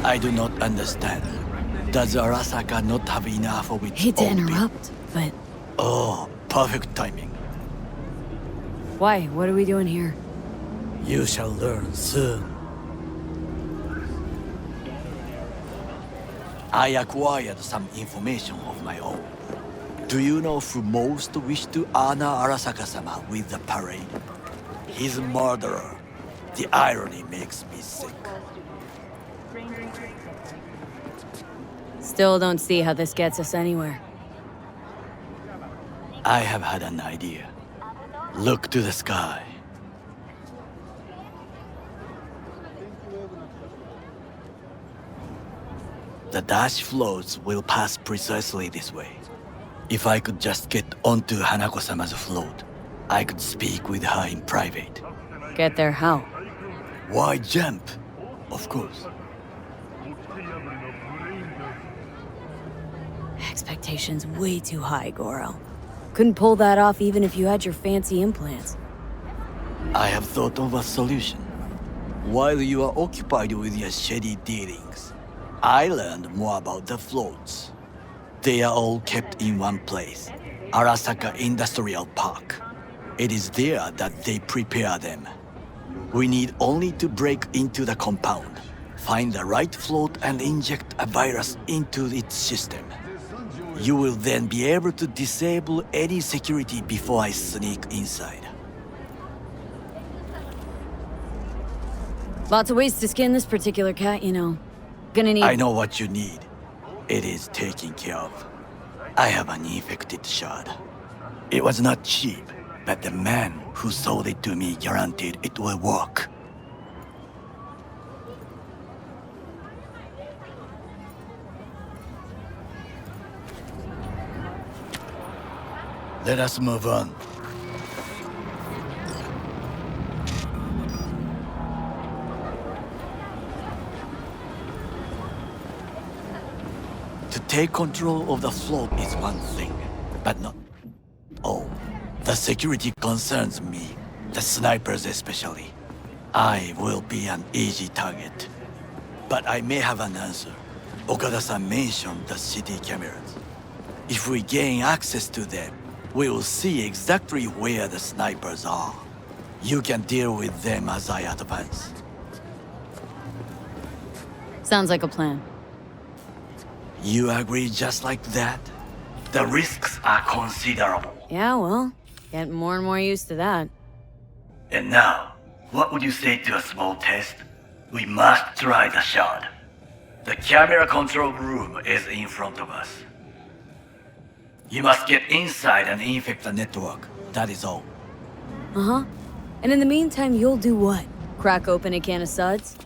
I do not understand. Does Arasaka not have enough of its Hate to own interrupt, but Oh, perfect timing. why? What are we doing here? You shall learn soon. I acquired some information of my own. Do you know who most wished to honor Arasaka-sama with the parade? His murderer. The irony makes me sick. Still don't see how this gets us anywhere. I have had an idea. Look to the sky. The dash floats will pass precisely this way. If I could just get onto Hanako-sama's float, I could speak with her in private. Get there how? Why jump? Of course. Expectations way too high, Goro. Couldn't pull that off even if you had your fancy implants. I have thought of a solution. While you are occupied with your shady dealings, I learned more about the floats. They are all kept in one place, Arasaka Industrial Park. It is there that they prepare them. We need only to break into the compound, find the right float and inject a virus into its system. You will then be able to disable any security before I sneak inside. Lots of ways to skin this particular cat, you know. Gonna need... I know what you need. It is taken care of. I have an infected shard. It was not cheap, but the man who sold it to me guaranteed it will work. Let us move on. To take control of the float is one thing, but not... Oh, the security concerns me, the snipers especially. I will be an easy target. But I may have an answer. Okada-san mentioned the city cameras. If we gain access to them, we will see exactly where the snipers are. You can deal with them as I advance. Sounds like a plan. You agree just like that? The risks are considerable. Yeah, well, getting more and more used to that. And now, what would you say to a small test? We must try the shard. The camera control room is in front of us. You must get inside and infect the network. That is all. Uh-huh. And in the meantime, you'll do what? Crack open a can of suds?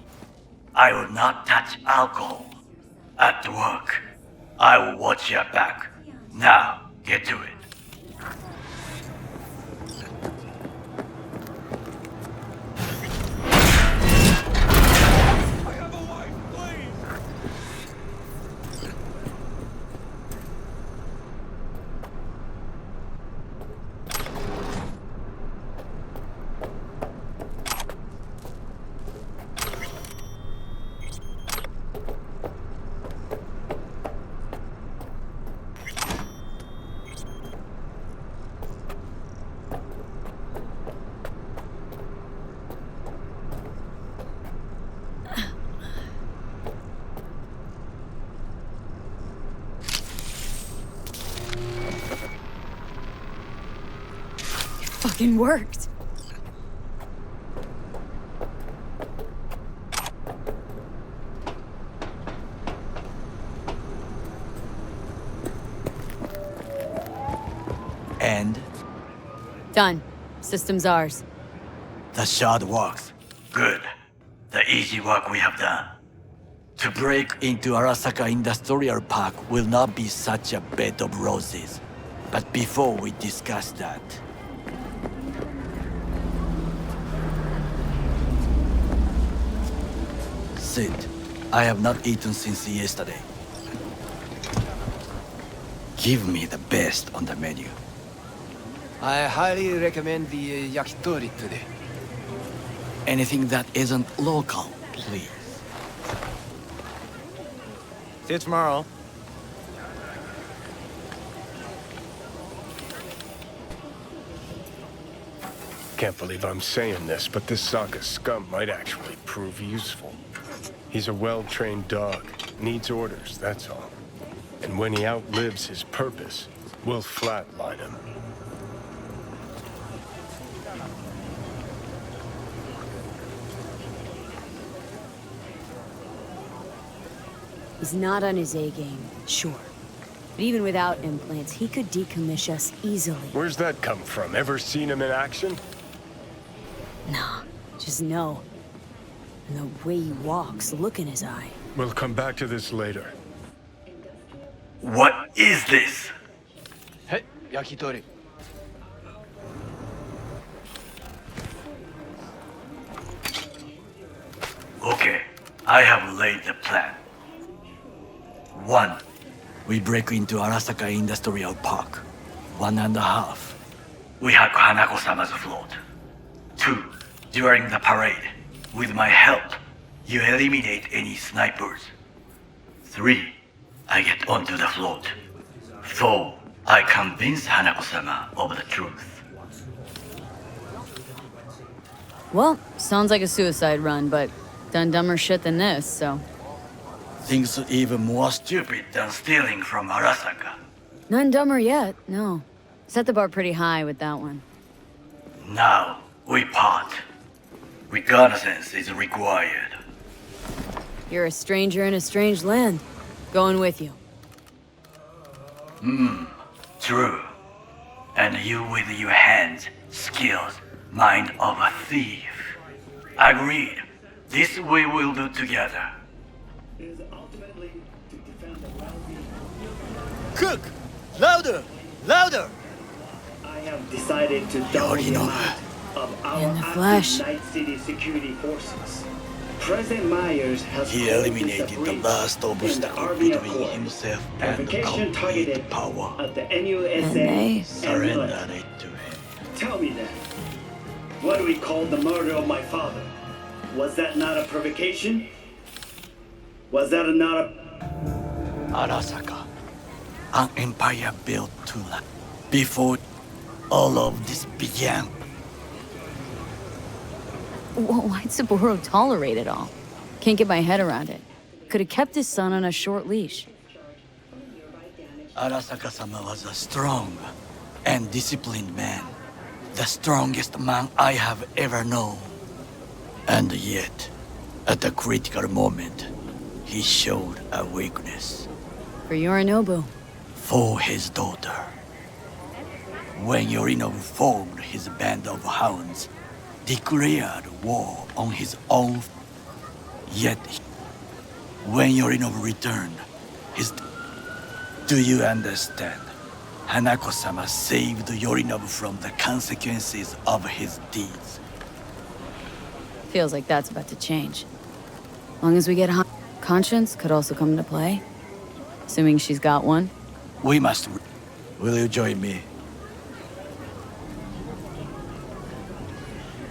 I will not touch alcohol. At work, I will watch your back. Now, get to it. Fucking worked. And? Done. System's ours. The shard works. Good. The easy work we have done. To break into Arasaka Industrial Park will not be such a bed of roses. But before we discuss that... Sit. I have not eaten since yesterday. Give me the best on the menu. I highly recommend the yakitori today. Anything that isn't local, please. See you tomorrow. Can't believe I'm saying this, but this Sokka scum might actually prove useful. He's a well-trained dog. Needs orders, that's all. And when he outlives his purpose, we'll flatline him. He's not on his A game, sure. But even without implants, he could decommission us easily. Where's that come from? Ever seen him in action? Nah, just no. And the way he walks, look in his eye. We'll come back to this later. What is this? Hey, yakitori. Okay, I have laid the plan. 1. We break into Arasaka Industrial Park. 1.5. We hack Hanako-sama's float. 2. During the parade, with my help, you eliminate any snipers. 3. I get onto the float. 4. I convince Hanako-sama of the truth. Well, sounds like a suicide run, but done dumber shit than this, so... Things even more stupid than stealing from Arasaka. None dumber yet, no. Set the bar pretty high with that one. Now, we part. Reconnaissance is required. You're a stranger in a strange land. Going with you. True. And you with your hands, skills, mind of a thief. Agreed. This we will do together. Cook! Louder! Louder! I have decided to double the amount of our In the active flesh. Night City security forces. President Myers has He called eliminated this a the breach last in the obstacle Army between Accord. himself and Provocation complete targeted power. at the And they NUSA and Surrender military. it to him. Tell me then, what do we call the murder of my father? Was that not a provocation? Was that not a... Arasaka, an empire built to last. Before all of this began, Why'd Saburo tolerate it all? Can't get my head around it. Could have kept his son on a short leash. Arasaka-sama was a strong and disciplined man. The strongest man I have ever known. And yet, at a critical moment, he showed a weakness For Yorinobu. for his daughter. When Yorinobu formed his band of hounds, declared war on his own. Yet, when Yorinobu returned, his... Do you understand? Hanako-sama saved Yorinobu from the consequences of his deeds. Feels like that's about to change. Long as we get conscience could also come into play. Assuming she's got one. We must... Will you join me?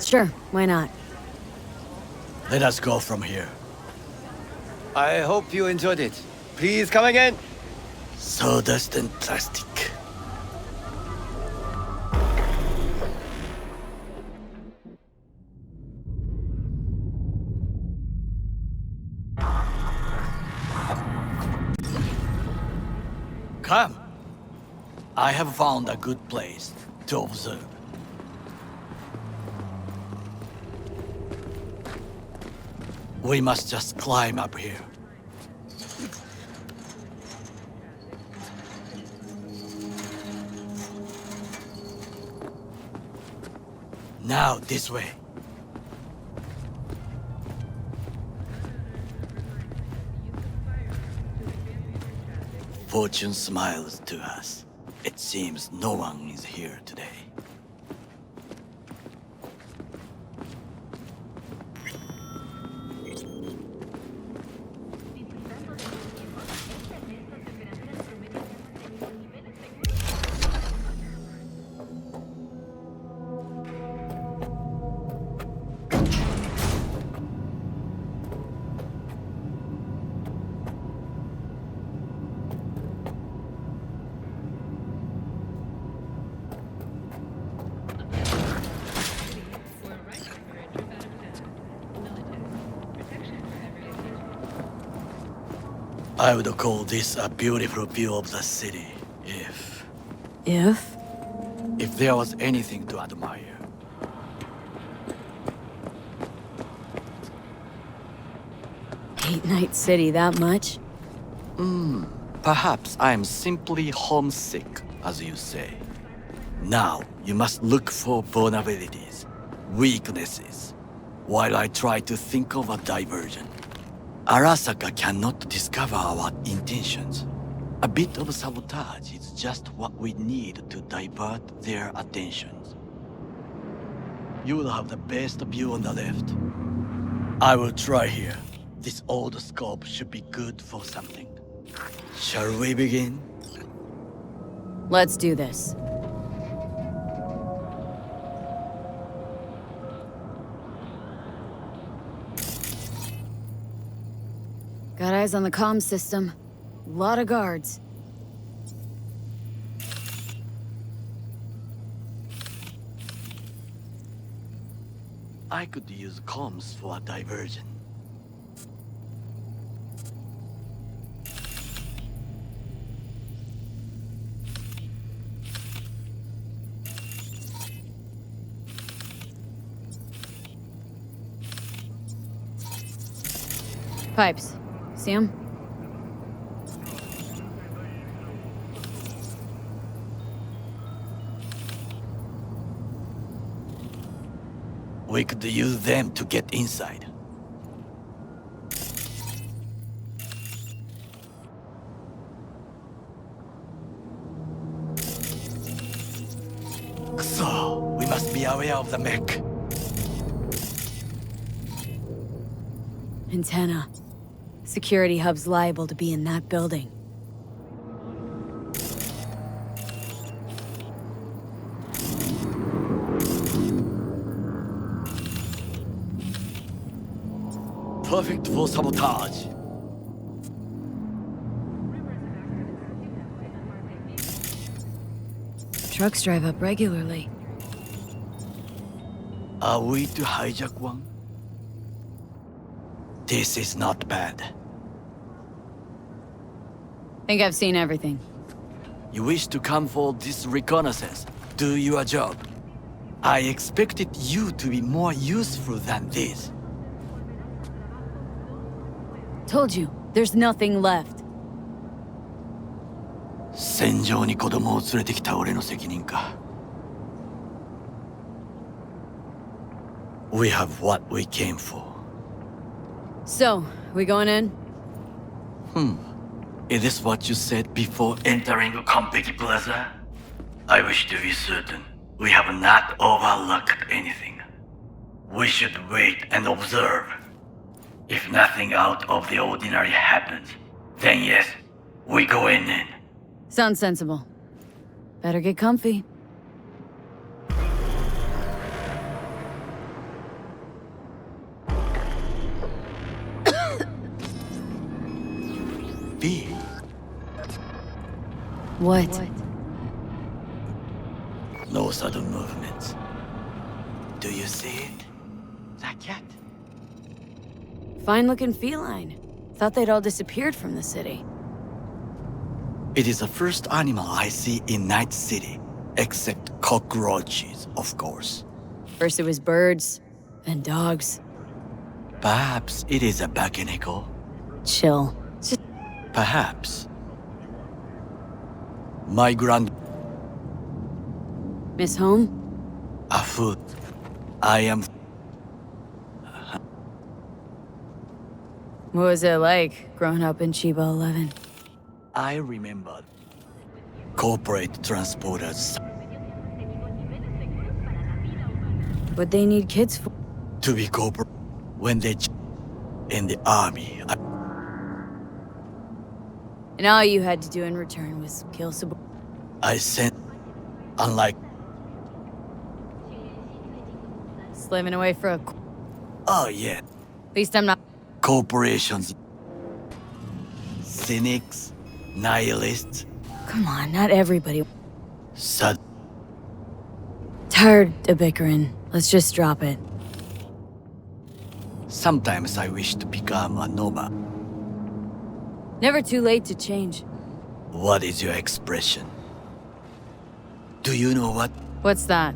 Sure, why not? Let us go from here. I hope you enjoyed it. Please come again. Sawdust and plastic. Come. I have found a good place to observe. We must just climb up here. Now, this way. Fortune smiles to us. It seems no one is here today. I would call this a beautiful view of the city if If? there was anything to admire. Hate Night City that much? Perhaps I am simply homesick, as you say. Now, you must look for vulnerabilities, weaknesses, while I try to think of a diversion. Arasaka cannot discover our intentions. A bit of sabotage is just what we need to divert their attentions. You will have the best view on the left. I will try here. This old scope should be good for something. Shall we begin? Let's do this. Got eyes on the comm system. Lot of guards. I could use comms for a diversion. Pipes. See 'em? We could use them to get inside. So, we must be aware of the mech. Antenna. Security hub's liable to be in that building. Perfect for sabotage. Trucks drive up regularly. Are we to hijack one? This is not bad. Think I've seen everything. You wish to come for this reconnaissance. Do your job. I expected you to be more useful than this. Told you, there's nothing left. 戦場に子供を連れてきた俺の責任か。We have what we came for. So, we going in? Is this what you said before entering Competi Plaza? I wish to be certain we have not overlooked anything. We should wait and observe. If nothing out of the ordinary happens, then yes, we go in. Sounds sensible. Better get comfy. B. What? No sudden movements. Do you see it? That cat? Fine-looking feline. Thought they'd all disappeared from the city. It is the first animal I see in Night City, except cockroaches, of course. First it was birds, and dogs. Perhaps it is a bakeneko. Chill. Perhaps. My grand... Miss home? A food. I am... What was it like, growing up in Chiba 11? I remember corporate transporters What they need kids for? to be corporate when they in the army. And all you had to do in return was kill I sent, unlike, slaving away for a... oh yeah, At least I'm not... corporations, cynics, nihilists, Come on, not everybody. sad. Tired of bickering. Let's just drop it. Sometimes I wish to become a nomad. Never too late to change. What is your expression? Do you know what? What's that?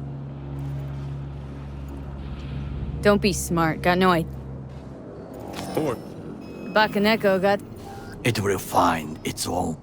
Don't be smart. Got no idea. Or Bakaneko got... It will find its own